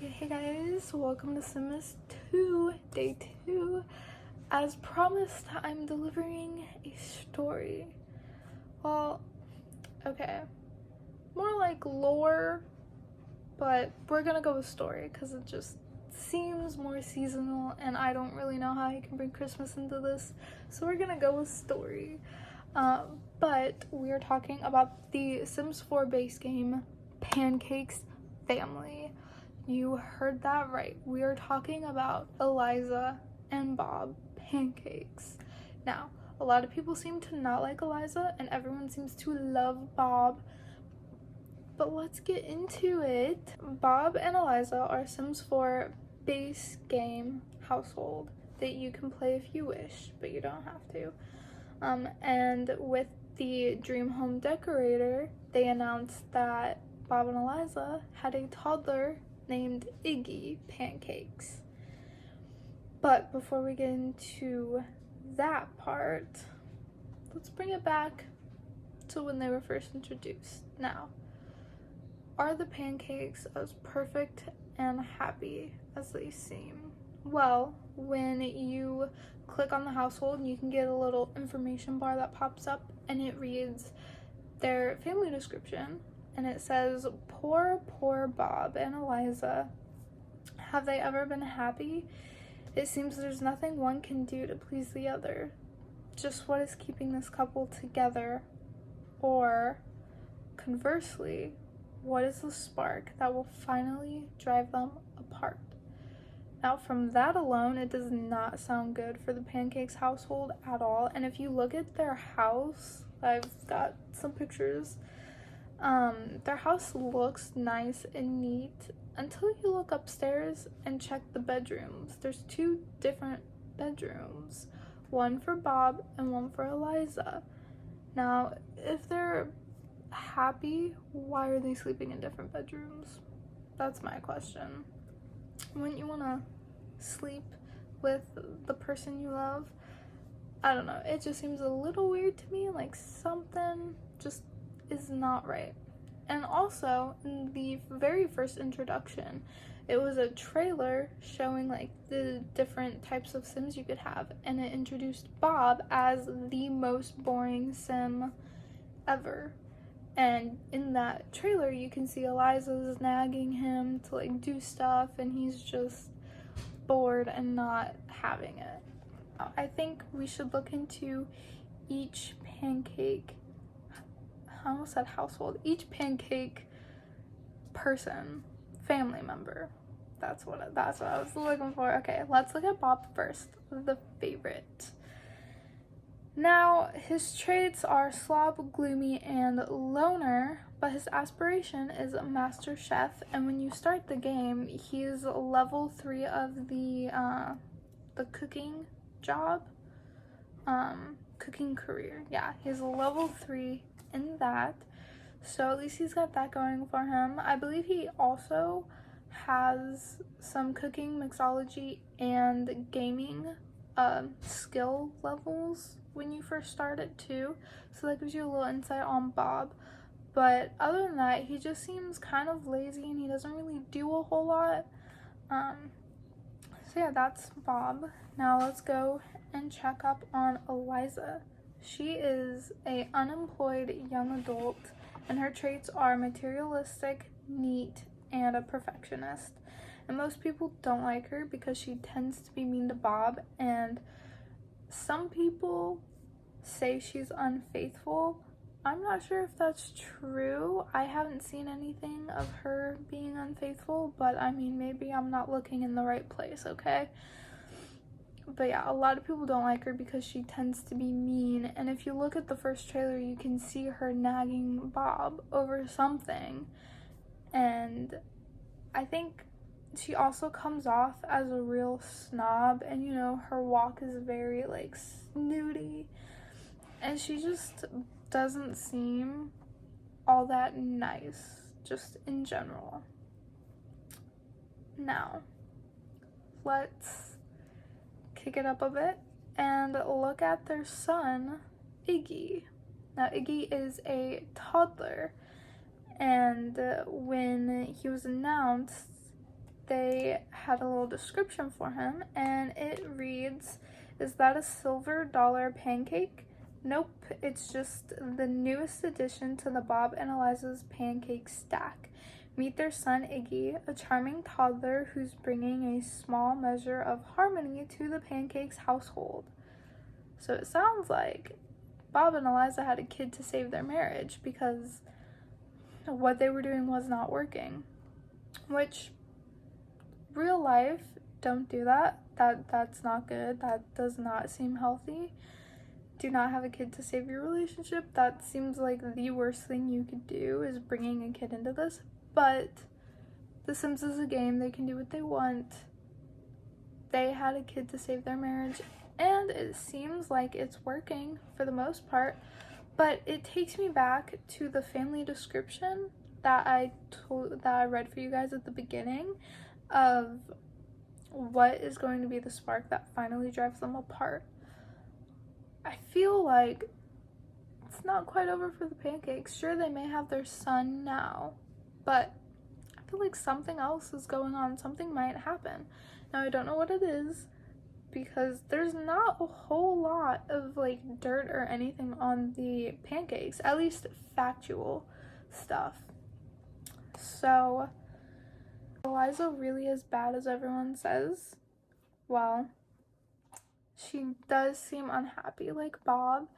Okay, hey guys, welcome to SIMMAS 2, day 2. As promised, I'm delivering a story. Well, okay, more like lore, but we're gonna go with story because it just seems more seasonal and I don't really know how I can bring Christmas into this, so we're gonna go with story. But we are talking about the Sims 4 base game, Pancakes family. You heard that right. We are talking about Eliza and Bob Pancakes. Now, a lot of people seem to not like Eliza and everyone seems to love Bob. But let's get into it. Bob and Eliza are Sims 4 base game household that you can play if you wish, but you don't have to. And with the Dream Home Decorator, they announced that Bob and Eliza had a toddler named Iggy Pancakes. But before we get into that part, let's bring it back to when they were first introduced. Now, are the pancakes as perfect and happy as they seem? Well, when you click on the household, you can get a little information bar that pops up and it reads their family description, and it says, poor Bob and Eliza. Have they ever been happy? It seems there's nothing one can do to please the other. Just what is keeping this couple together? Or, conversely, what is the spark that will finally drive them apart? Now, from that alone, it does not sound good for the Pancakes household at all. And if you look at their house, I've got some pictures. Their house looks nice and neat until you look upstairs and check the bedrooms. There's two different bedrooms, one for Bob and one for Eliza. Now, if they're happy, why are they sleeping in different bedrooms? That's my question. Wouldn't you want to sleep with the person you love? I don't know, it just seems a little weird to me, like something just is not right. And also, in the very first introduction, it was a trailer showing like the different types of Sims you could have, and it introduced Bob as the most boring Sim ever. And in that trailer, you can see Eliza's nagging him to like do stuff, and he's just bored and not having it. I think we should look into each pancake, I almost said household, each pancake person, family member. That's what I was looking for. Okay, let's look at Bob first, the favorite. Now, his traits are slob, gloomy, and loner, but his aspiration is master chef, and when you start the game, he's level 3 of the cooking job, cooking career. Yeah, he's level 3 in that, so at least he's got that going for him. I believe he also has some cooking, mixology, and gaming skill levels when you first start it too, so that gives you a little insight on Bob. But other than that, he just seems kind of lazy and he doesn't really do a whole lot. So yeah, that's Bob. Now let's go and check up on Eliza. She is a unemployed young adult, and her traits are materialistic, neat, and a perfectionist. And most people don't like her because she tends to be mean to Bob, and some people say she's unfaithful. I'm not sure if that's true. I haven't seen anything of her being unfaithful, but I mean, maybe I'm not looking in the right place, okay? But yeah, a lot of people don't like her because she tends to be mean, and if you look at the first trailer, you can see her nagging Bob over something, and I think she also comes off as a real snob, and you know, her walk is very like snooty, and she just doesn't seem all that nice, just in general. Now, let's kick it up a bit and look at their son, Iggy. Now, Iggy is a toddler, and when he was announced, they had a little description for him, and it reads, "Is that a silver dollar pancake? Nope, it's just the newest addition to the Bob and Eliza's pancake stack. Meet their son Iggy, a charming toddler who's bringing a small measure of harmony to the Pancakes household." So it sounds like Bob and Eliza had a kid to save their marriage because what they were doing was not working. Which, real life, don't do that. That's not good. That does not seem healthy. Do not have a kid to save your relationship. That seems like the worst thing you could do, is bringing a kid into this. But The Sims is a game. They can do what they want. They had a kid to save their marriage, and it seems like it's working for the most part. But it takes me back to the family description that I read for you guys at the beginning of what is going to be the spark that finally drives them apart. I feel like it's not quite over for the Pancakes. Sure, they may have their son now, but I feel like something else is going on. Something might happen. Now, I don't know what it is, because there's not a whole lot of like dirt or anything on the Pancakes, at least factual stuff. So, Eliza really as bad as everyone says? Well, she does seem unhappy like Bob,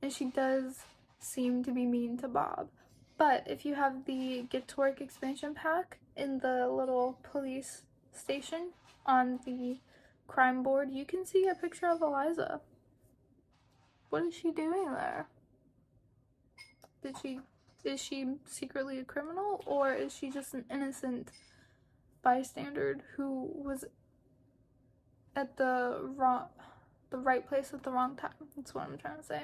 and she does seem to be mean to Bob. But if you have the Get to Work expansion pack in the little police station on the crime board, you can see a picture of Eliza. What is she doing there? Is she secretly a criminal, or is she just an innocent bystander who was at the right place at the wrong time? That's what I'm trying to say.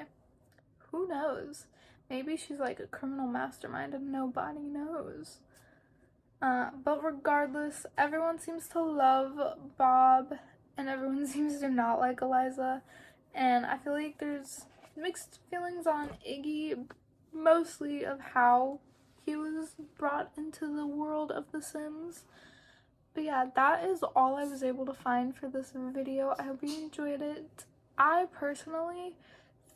Who knows? Maybe she's like a criminal mastermind and nobody knows. But regardless, everyone seems to love Bob and everyone seems to not like Eliza. And I feel like there's mixed feelings on Iggy, mostly of how he was brought into the world of The Sims. But yeah, that is all I was able to find for this video. I hope you enjoyed it. I personally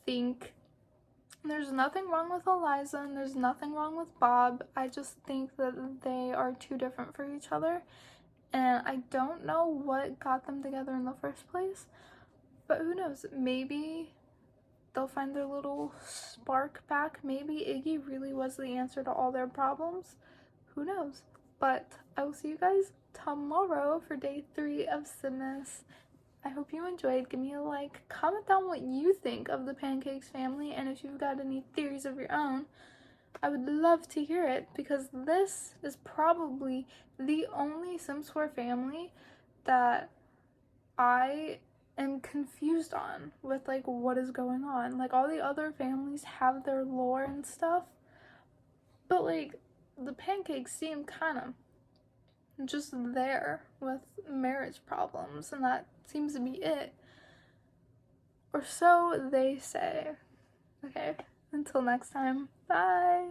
think there's nothing wrong with Eliza and there's nothing wrong with Bob. I just think that they are too different for each other. And I don't know what got them together in the first place. But who knows? Maybe they'll find their little spark back. Maybe Iggy really was the answer to all their problems. Who knows? But I will see you guys tomorrow for day 3 of SIMMAS. I hope you enjoyed. Give me a like. Comment down what you think of the Pancakes family, and if you've got any theories of your own, I would love to hear it, because this is probably the only Sims 4 family that I am confused on with like what is going on. Like, all the other families have their lore and stuff, but like the Pancakes seem kind of just there with marriage problems, and that seems to be it, or so they say. Okay, until next time, bye.